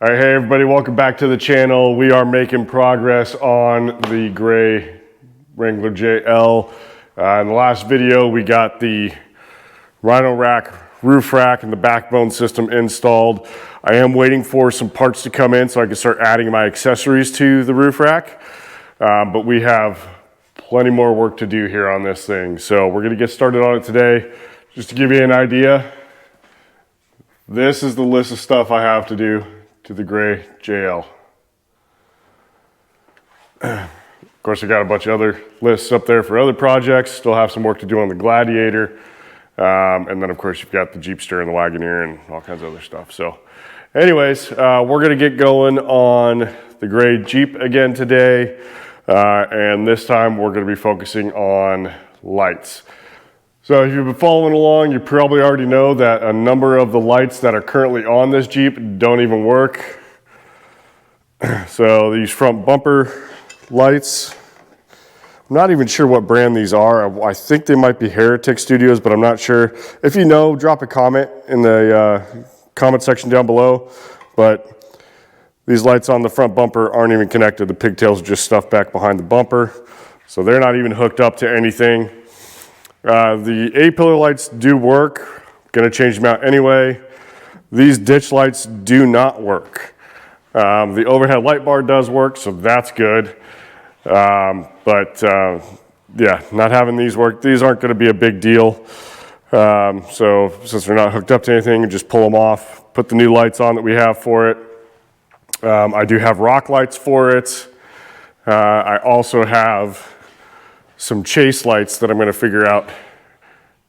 All right, hey everybody, welcome back to the channel. We are making progress on the gray Wrangler JL. In the last video, we got the Rhino rack, roof rack, and the backbone system installed. I am waiting for some parts to come in so I can start adding my accessories to the roof rack. But we have plenty more work to do here on this thing. So we're gonna get started on it today. Just to give you an idea, this is the list of stuff I have to do to the gray JL. Of course, I got a bunch of other lists up there for other projects. Still have some work to do on the Gladiator. And then of course you've got the Jeepster and the Wagoneer and all kinds of other stuff. So anyways, we're gonna get going on the gray Jeep again today. And this time we're gonna be focusing on lights. So if you've been following along, you probably already know that a number of the lights that are currently on this Jeep don't even work. So these front bumper lights, I'm not even sure what brand these are. I think they might be Heretic Studios, but I'm not sure. If you know, drop a comment in the comment section down below. But these lights on the front bumper aren't even connected. The pigtails are just stuffed back behind the bumper. So they're not even hooked up to anything. The A-pillar lights do work. Gonna change them out anyway. These ditch lights do not work. The overhead light bar does work, so that's good. Yeah, not having these work, these aren't gonna be a big deal. So since they're not hooked up to anything, just pull them off, put the new lights on that we have for it. I do have rock lights for it. I also have some chase lights that I'm going to figure out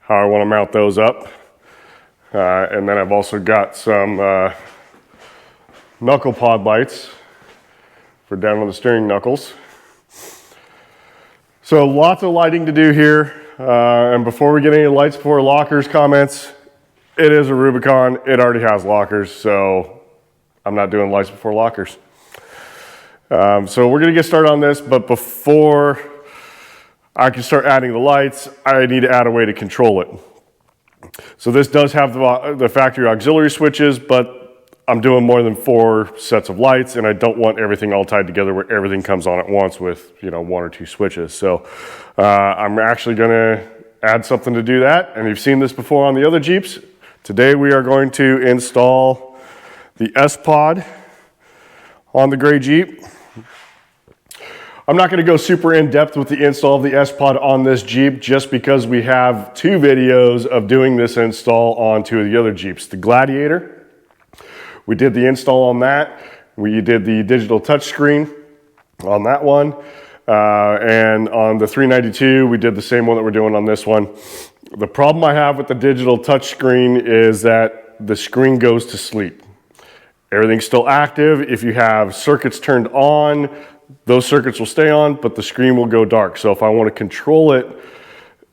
how I want to mount those up. And then I've also got some knuckle pod lights for down on the steering knuckles. So lots of lighting to do here. And before we get any lights before lockers comments, it is a Rubicon. It already has lockers, so I'm not doing lights before lockers. So we're going to get started on this, but before I can start adding the lights, I need to add a way to control it. So this does have the factory auxiliary switches, but I'm doing more than 4 sets of lights, and I don't want everything all tied together where everything comes on at once with, you know, 1 or 2 switches. So I'm actually gonna add something to do that, and you've seen this before on the other Jeeps. Today we are going to install the S-Pod on the gray Jeep. I'm not going to go super in depth with the install of the S-Pod on this Jeep just because we have 2 videos of doing this install on 2 of the other Jeeps. The Gladiator, we did the install on that. We did the digital touchscreen on that one. And on the 392, we did the same one that we're doing on this one. The problem I have with the digital touchscreen is that the screen goes to sleep. Everything's still active. If you have circuits turned on, those circuits will stay on, but the screen will go dark. So if I want to control it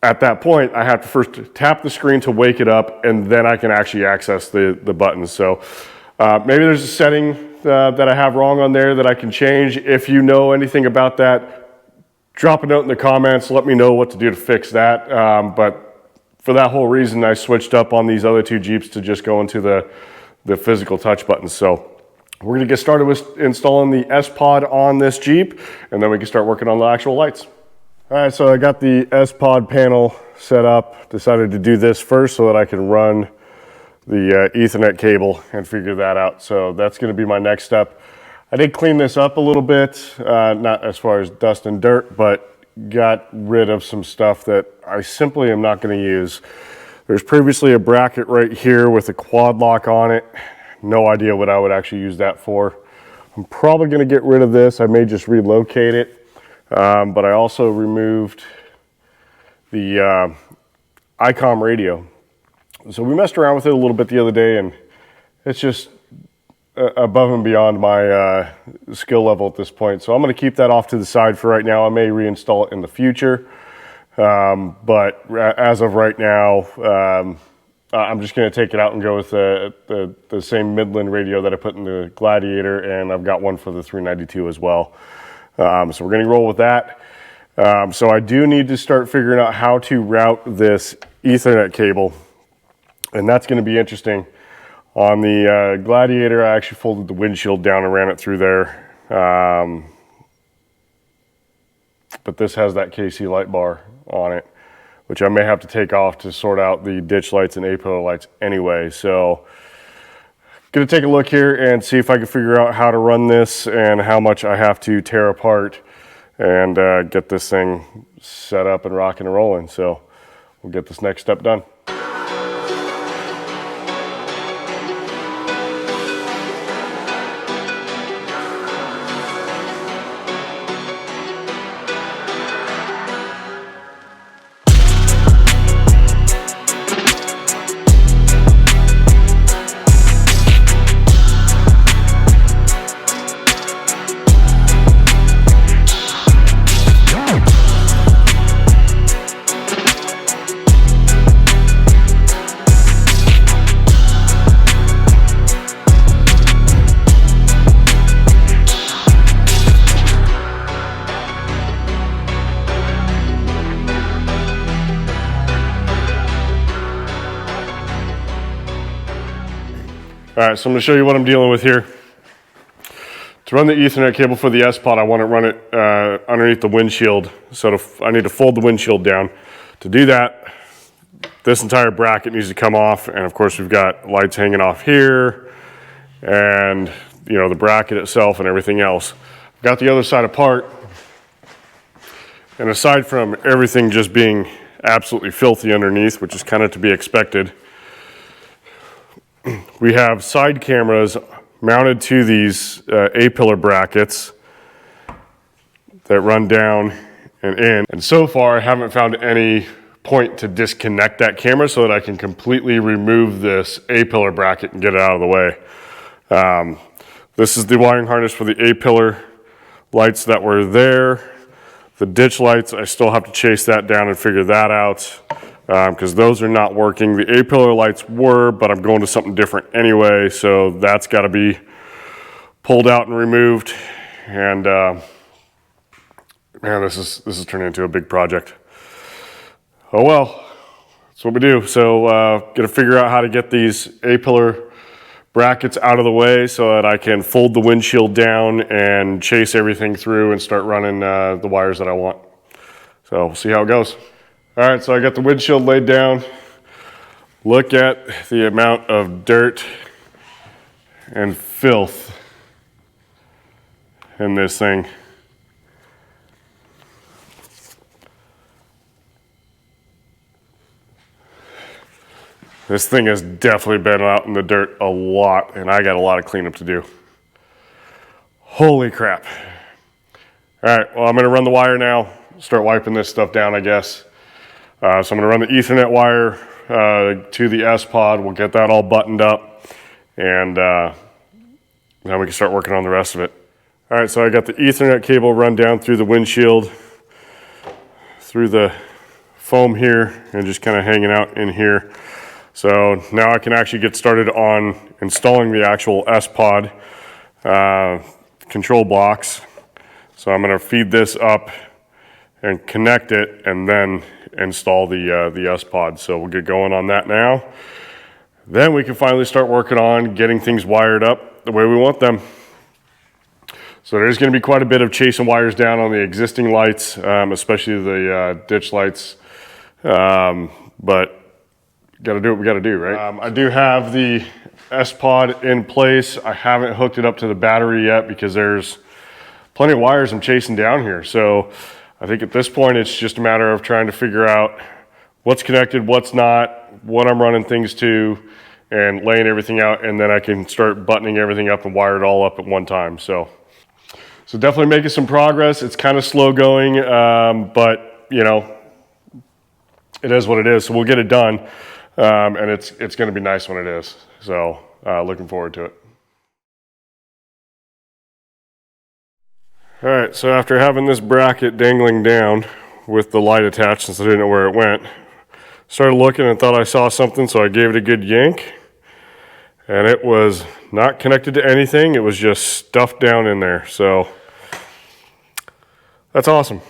at that point, I have to first tap the screen to wake it up, and then I can actually access the buttons. So maybe there's a setting that I have wrong on there that I can change. If you know anything about that, drop a note in the comments. Let me know what to do to fix that. But for that whole reason, I switched up on these other 2 Jeeps to just go into the physical touch buttons. So we're going to get started with installing the S-Pod on this Jeep, and then we can start working on the actual lights. All right, so I got the S-Pod panel set up. Decided to do this first so that I can run the Ethernet cable and figure that out. So that's going to be my next step. I did clean this up a little bit, not as far as dust and dirt, but got rid of some stuff that I simply am not going to use. There's previously a bracket right here with a quad lock on it. No idea what I would actually use that for. I'm probably going to get rid of this. I may just relocate it. But I also removed the ICOM radio. So we messed around with it a little bit the other day, and it's just above and beyond my skill level at this point. So I'm going to keep that off to the side for right now. I may reinstall it in the future. But as of right now, I'm just going to take it out and go with the same Midland radio that I put in the Gladiator, and I've got one for the 392 as well. So we're going to roll with that. So I do need to start figuring out how to route this Ethernet cable, and that's going to be interesting. On the Gladiator, I actually folded the windshield down and ran it through there. But this has that KC light bar on it, which I may have to take off to sort out the ditch lights and A-pillar lights anyway. So gonna take a look here and see if I can figure out how to run this and how much I have to tear apart and get this thing set up and rocking and rolling. So we'll get this next step done. All right, so I'm gonna show you what I'm dealing with here. To run the Ethernet cable for the S-Pod, I want to run it underneath the windshield. So I need to fold the windshield down. To do that, this entire bracket needs to come off. And of course, we've got lights hanging off here and the bracket itself and everything else. I've got the other side apart. And aside from everything just being absolutely filthy underneath, which is kind of to be expected, we have side cameras mounted to these A-pillar brackets that run down and in. And so far, I haven't found any point to disconnect that camera so that I can completely remove this A-pillar bracket and get it out of the way. This is the wiring harness for the A-pillar lights that were there. The ditch lights, I still have to chase that down and figure that out. Because those are not working. The A-pillar lights were, but I'm going to something different anyway, so that's got to be pulled out and removed. And man, this is turning into a big project. Oh well, that's what we do. So got to figure out how to get these A-pillar brackets out of the way so that I can fold the windshield down and chase everything through and start running the wires that I want. So we'll see how it goes. All right, so I got the windshield laid down. Look at the amount of dirt and filth in this thing. This thing has definitely been out in the dirt a lot, and I got a lot of cleanup to do. Holy crap. All right, well, I'm gonna run the wire now, start wiping this stuff down, I guess. So I'm going to run the Ethernet wire to the S-Pod. We'll get that all buttoned up, and then we can start working on the rest of it. All right, so I got the Ethernet cable run down through the windshield, through the foam here, and just kind of hanging out in here. So now I can actually get started on installing the actual S-Pod control blocks. So I'm going to feed this up and connect it, and then install the S-Pod. So we'll get going on that now. Then we can finally start working on getting things wired up the way we want them. So there's going to be quite a bit of chasing wires down on the existing lights, especially the ditch lights. But got to do what we got to do, right? I do have the S-Pod in place. I haven't hooked it up to the battery yet because there's plenty of wires I'm chasing down here. So I think at this point, it's just a matter of trying to figure out what's connected, what's not, what I'm running things to, and laying everything out, and then I can start buttoning everything up and wire it all up at one time. So definitely making some progress. It's kind of slow going, but it is what it is. So we'll get it done, and it's going to be nice when it is. So looking forward to it. All right, so after having this bracket dangling down with the light attached, since I didn't know where it went, started looking and thought I saw something, so I gave it a good yank, and it was not connected to anything. It was just stuffed down in there. So that's awesome.